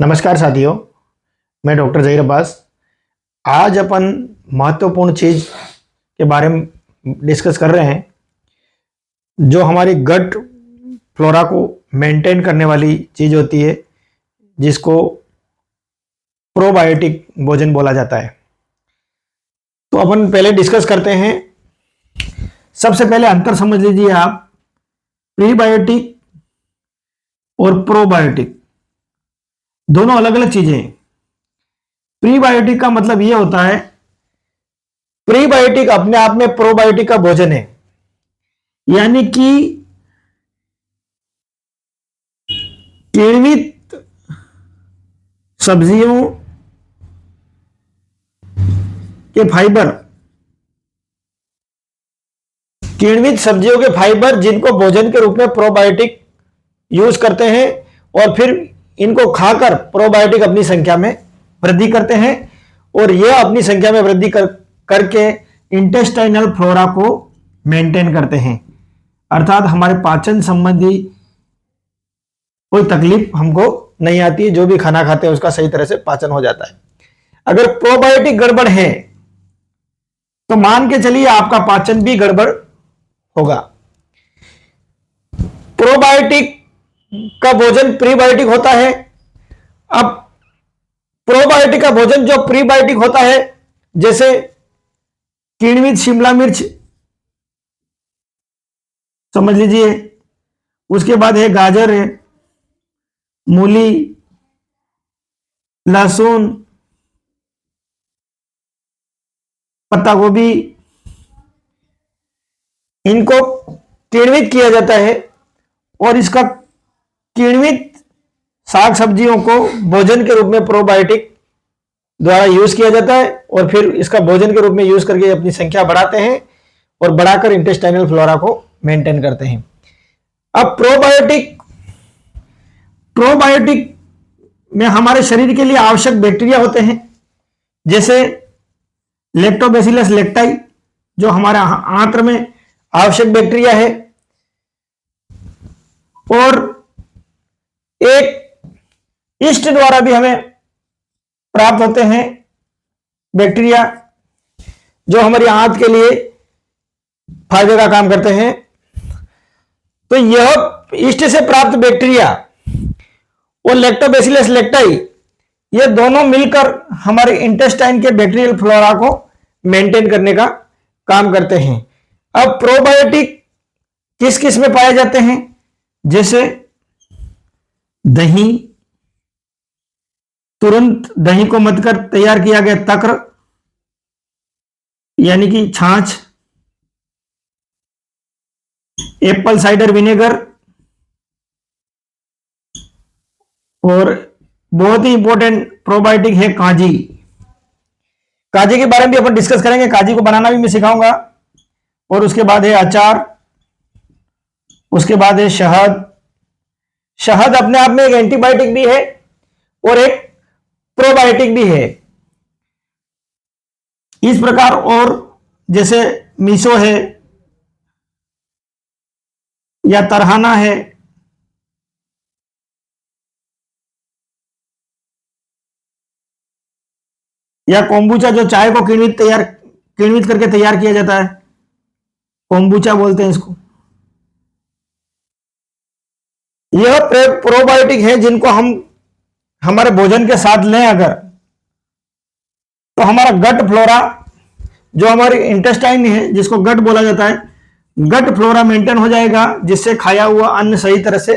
नमस्कार साथियों, मैं डॉक्टर जहीर अब्बास। आज अपन महत्वपूर्ण चीज के बारे में डिस्कस कर रहे हैं जो हमारी गट फ्लोरा को मेंटेन करने वाली चीज होती है, जिसको प्रोबायोटिक भोजन बोला जाता है। तो अपन पहले डिस्कस करते हैं। सबसे पहले अंतर समझ लीजिए आप, प्रीबायोटिक और प्रोबायोटिक दोनों अलग अलग चीजें हैं। प्रीबायोटिक का मतलब यह होता है, प्रीबायोटिक अपने आप में प्रोबायोटिक का भोजन है, यानी कि किण्वित सब्जियों के फाइबर, किण्वित सब्जियों के फाइबर जिनको भोजन के रूप में प्रोबायोटिक यूज करते हैं और फिर इनको खाकर प्रोबायोटिक अपनी संख्या में वृद्धि करते हैं और यह अपनी संख्या में वृद्धि करके इंटेस्टाइनल फ्लोरा को मेंटेन करते हैं। अर्थात हमारे पाचन संबंधी कोई तकलीफ हमको नहीं आती है, जो भी खाना खाते हैं उसका सही तरह से पाचन हो जाता है। अगर प्रोबायोटिक गड़बड़ है तो मान के चलिए आपका पाचन भी गड़बड़ होगा। प्रोबायोटिक का भोजन प्रीबायोटिक होता है। अब प्रोबायोटिक का भोजन जो प्रीबायोटिक होता है, जैसे किण्वित शिमला मिर्च समझ लीजिए, उसके बाद है गाजर, है मूली, लहसुन, पत्ता गोभी, इनको किण्वित किया जाता है और इसका किण्वित साग सब्जियों को भोजन के रूप में प्रोबायोटिक द्वारा यूज किया जाता है और फिर इसका भोजन के रूप में यूज करके अपनी संख्या बढ़ाते हैं और बढ़ाकर इंटेस्टाइनल फ्लोरा को मेंटेन करते हैं। अब प्रोबायोटिक में हमारे शरीर के लिए आवश्यक बैक्टीरिया होते हैं, जैसे लैक्टोबैसिलस लेक्टाई जो हमारे आंत्र में आवश्यक बैक्टीरिया है, और एक ईस्ट द्वारा भी हमें प्राप्त होते हैं बैक्टीरिया जो हमारी आंत के लिए फायदे का काम करते हैं। तो यह ईस्ट से प्राप्त बैक्टीरिया और लैक्टोबैसिलस लेक्टाई, ये दोनों मिलकर हमारे इंटेस्टाइन के बैक्टीरियल फ्लोरा को मेंटेन करने का काम करते हैं। अब प्रोबायोटिक किस किस में पाए जाते हैं, जैसे दही, तुरंत दही को मथकर तैयार किया गया तक्र यानी कि छाछ, एप्पल साइडर विनेगर, और बहुत ही इंपॉर्टेंट प्रोबायोटिक है काजी। काजी के बारे में भी अपन डिस्कस करेंगे, काजी को बनाना भी मैं सिखाऊंगा। और उसके बाद है अचार, उसके बाद है शहद। शहद अपने आप में एक एंटीबायोटिक भी है और एक प्रोबायोटिक भी है। इस प्रकार और जैसे मीसो है या तरहाना है, या कोम्बुचा जो चाय को किण्वित करके तैयार किया जाता है, कोम्बुचा बोलते हैं इसको। यह प्रोबायोटिक है जिनको हम हमारे भोजन के साथ लें अगर, तो हमारा गट फ्लोरा, जो हमारी इंटेस्टाइन है जिसको गट बोला जाता है, गट फ्लोरा मेंटेन हो जाएगा, जिससे खाया हुआ अन्न सही तरह से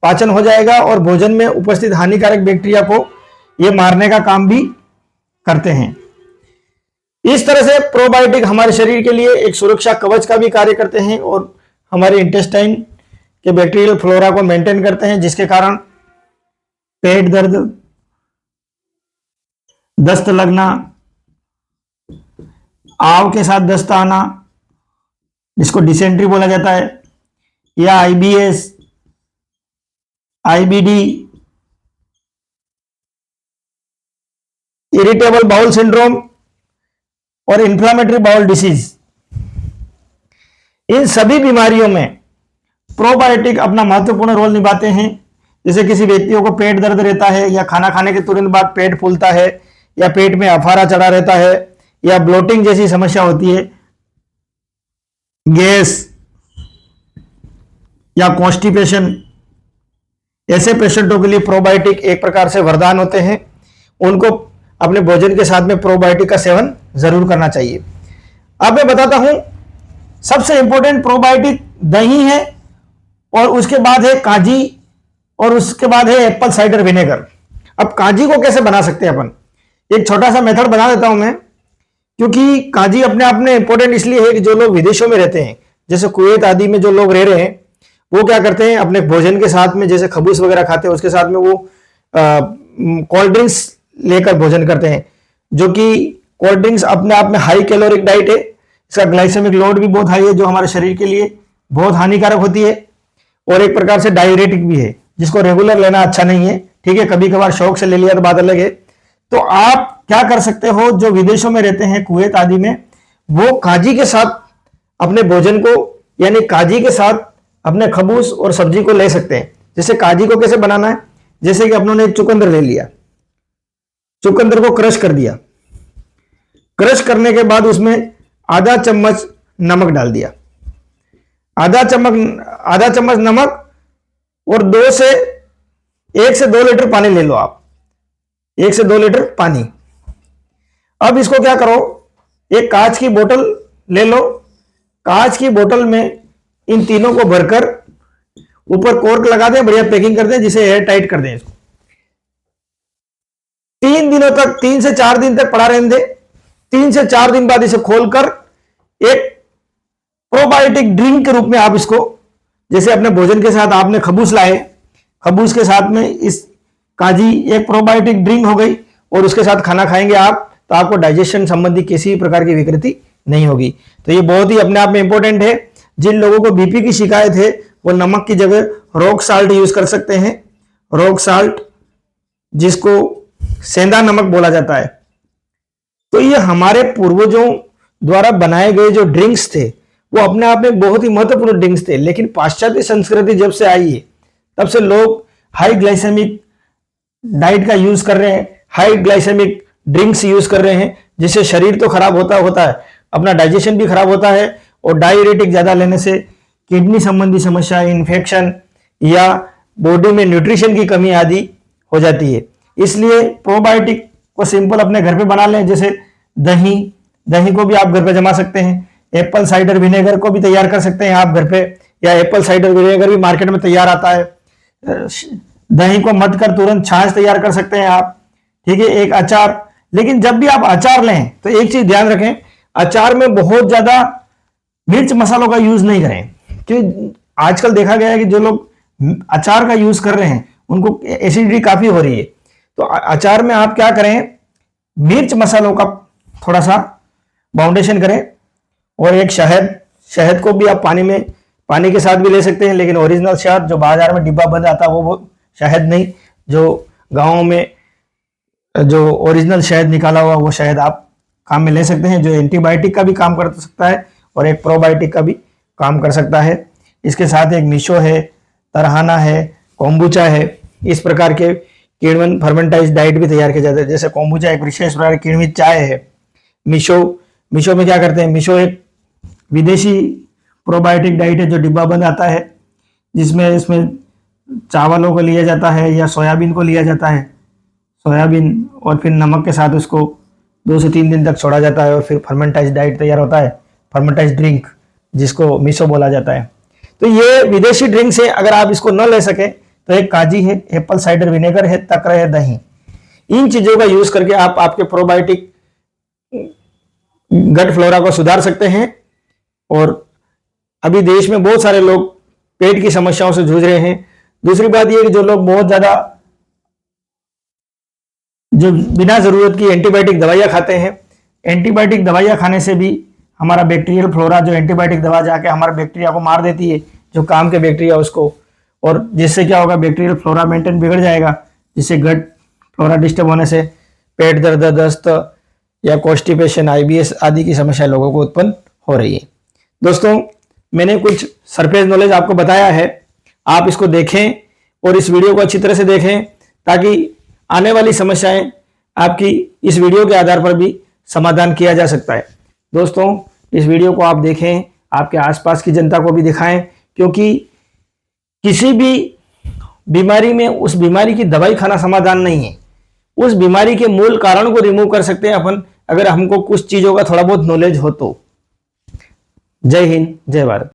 पाचन हो जाएगा और भोजन में उपस्थित हानिकारक बैक्टीरिया को ये मारने का काम भी करते हैं। इस तरह से प्रोबायोटिक हमारे शरीर के लिए एक सुरक्षा कवच का भी कार्य करते हैं और हमारे इंटेस्टाइन के बैक्टीरियल फ्लोरा को मेंटेन करते हैं, जिसके कारण पेट दर्द, दस्त लगना, आव के साथ दस्त आना जिसको डिसेंट्री बोला जाता है, या IBS, IBD, irritable bowel syndrome और इन्फ्लामेटरी बाउल डिसीज, इन सभी बीमारियों में प्रोबायोटिक अपना महत्वपूर्ण रोल निभाते हैं, जैसे किसी व्यक्तियों को पेट दर्द रहता है, या खाना खाने के तुरंत बाद पेट फूलता है, या पेट में अफारा चढ़ा रहता है, या ब्लोटिंग जैसी समस्या होती है, गैस या कॉन्स्टिपेशन, ऐसे पेशेंटों के लिए प्रोबायोटिक एक प्रकार से वरदान होते हैं। उनको अपने भोजन के साथ में प्रोबायोटिक का सेवन जरूर करना चाहिए। अब मैं बताता हूं, सबसे इंपॉर्टेंट प्रोबायोटिक दही है, और उसके बाद है काजी, और उसके बाद है एप्पल साइडर विनेगर। अब काजी को कैसे बना सकते हैं अपन, एक छोटा सा मेथड बना देता हूं मैं, क्योंकि काजी अपने आप में इंपॉर्टेंट इसलिए है कि जो लोग विदेशों में रहते हैं, जैसे कुवैत आदि में जो लोग रह रहे हैं, वो क्या करते हैं अपने भोजन के साथ में, जैसे खबूस वगैरह खाते हैं, उसके साथ में वो कोल्ड ड्रिंक्स लेकर भोजन करते हैं, जो कि कोल्ड ड्रिंक्स अपने आप में हाई कैलोरिक डाइट है। इसका ग्लाइसेमिक लोड भी बहुत हाई है, जो हमारे शरीर के लिए बहुत हानिकारक होती है, और एक प्रकार से डायरेटिक भी है, जिसको रेगुलर लेना अच्छा नहीं है। ठीक है, कभी कभार शौक से ले लिया तो बात अलग है। तो आप क्या कर सकते हो, जो विदेशों में रहते हैं कुवैत आदि में, वो काजी के साथ अपने भोजन को, यानी काजी के साथ अपने खबूस और सब्जी को ले सकते हैं। जैसे काजी को कैसे बनाना है, जैसे कि अपनों ने एक चुकंदर ले लिया, चुकंदर को क्रश कर दिया, क्रश करने के बाद उसमें आधा चम्मच नमक डाल दिया, आधा चम्मच नमक, और 1 से 2 लीटर पानी ले लो आप, 1 से 2 लीटर पानी। अब इसको क्या करो, एक कांच की बोतल ले लो, कांच की बोतल में इन तीनों को भरकर ऊपर कॉर्क लगा दें, बढ़िया पैकिंग कर दें, जिसे एयर टाइट कर दें। इसको 3 दिनों तक, 3 से 4 दिन तक पड़ा रहने दें। 3 से 4 दिन बाद इसे खोलकर एक प्रोबायोटिक ड्रिंक के रूप में आप इसको, जैसे अपने भोजन के साथ आपने खबूस लाए, खबूस के साथ में इस काजी एक प्रोबायोटिक ड्रिंक हो गई, और उसके साथ खाना खाएंगे आप, तो आपको डाइजेशन संबंधी किसी भी प्रकार की विकृति नहीं होगी। तो ये बहुत ही अपने आप में इंपॉर्टेंट है। जिन लोगों को बीपी की शिकायत है, वो नमक की जगह रॉक साल्ट यूज कर सकते हैं, रॉक साल्ट, जिसको सेंधा नमक बोला जाता है। तो ये हमारे पूर्वजों द्वारा बनाए गए जो ड्रिंक्स थे, वो अपने आप में बहुत ही महत्वपूर्ण ड्रिंक्स थे। लेकिन पाश्चात्य संस्कृति जब से आई है, तब से लोग हाई ग्लाइसेमिक डाइट का यूज कर रहे हैं, हाई ग्लाइसेमिक ड्रिंक्स यूज कर रहे हैं, जिससे शरीर तो खराब होता है, अपना डाइजेशन भी खराब होता है, और डायरेटिक ज्यादा लेने से किडनी संबंधी समस्या, इन्फेक्शन, या बॉडी में न्यूट्रिशन की कमी आदि हो जाती है। इसलिए प्रोबायोटिक को सिंपल अपने घर पे बना लें। जैसे दही को भी आप घर पे जमा सकते हैं, एप्पल साइडर विनेगर को भी तैयार कर सकते हैं आप घर पे, या एप्पल साइडर विनेगर भी मार्केट में तैयार आता है। दही को मथ कर तुरंत छाछ तैयार कर सकते हैं आप। ठीक है, एक अचार। लेकिन जब भी आप अचार लें तो एक चीज ध्यान रखें, अचार में बहुत ज्यादा मिर्च मसालों का यूज नहीं करें, क्योंकि आजकल देखा गया है कि जो लोग अचार का यूज कर रहे हैं उनको एसिडिटी काफी हो रही है। तो अचार में आप क्या करें, मिर्च मसालों का थोड़ा सा बाउंडेशन करें, और एक शहद को भी आप पानी के साथ भी ले सकते हैं, लेकिन ओरिजिनल शहद जो बाजार में डिब्बा बंद आता है वो शहद नहीं, जो गाँव में जो ओरिजिनल शहद निकाला हुआ वो शहद आप काम में ले सकते हैं, जो एंटीबायोटिक का भी काम कर सकता है और एक प्रोबायोटिक का भी काम कर सकता है। इसके साथ एक मिशो है, तरहाना है, कोम्बुचा है, इस प्रकार के किण्वन फर्मेंटाइज डाइट भी तैयार किया जाता है। जैसे कोम्बुचा एक विशेष प्रकार की किण्वित चाय है। मिशो में क्या करते हैं, मिशो एक विदेशी प्रोबायोटिक डाइट है जो डिब्बा बंद आता है, इसमें चावलों को लिया जाता है या सोयाबीन को लिया जाता है, सोयाबीन, और फिर नमक के साथ उसको 2 से 3 दिन तक छोड़ा जाता है, और फिर फर्मेंटाइज डाइट तैयार होता है, फर्मेंटाइज ड्रिंक, जिसको मिशो बोला जाता है। तो ये विदेशी ड्रिंक्स है, अगर आप इसको न ले सके तो एक काजी है, एप्पल साइडर विनेगर है, तकर है, दही। इन चीजों का यूज करके आप आपके प्रोबायोटिक गट फ्लोरा को सुधार सकते हैं। और अभी देश में बहुत सारे लोग पेट की समस्याओं से जूझ रहे हैं। दूसरी बात यह कि जो लोग बहुत ज्यादा जो बिना जरूरत की एंटीबायोटिक दवाइयां खाते हैं, एंटीबायोटिक दवाइयां खाने से भी हमारा बैक्टीरियल फ्लोरा, जो एंटीबायोटिक दवा जाके हमारे बैक्टीरिया को मार देती है, जो काम के बैक्टीरिया उसको, और जिससे क्या होगा, बैक्टीरियल फ्लोरा मेंटेन बिगड़ जाएगा, जिससे गट फ्लोरा डिस्टर्ब होने से पेट दर्द, दस्त या कॉन्स्टिपेशन, IBS आदि की समस्या लोगों को उत्पन्न हो रही है। दोस्तों, मैंने कुछ सरफेस नॉलेज आपको बताया है, आप इसको देखें और इस वीडियो को अच्छी तरह से देखें ताकि आने वाली समस्याएं आपकी इस वीडियो के आधार पर भी समाधान किया जा सकता है। दोस्तों, इस वीडियो को आप देखें, आपके आसपास की जनता को भी दिखाएं, क्योंकि किसी भी बीमारी में उस बीमारी की दवाई खाना समाधान नहीं है। उस बीमारी के मूल कारण को रिमूव कर सकते हैं अपन, अगर हमको कुछ चीजों का थोड़ा बहुत नॉलेज हो तो। जय हिंद, जय भारत।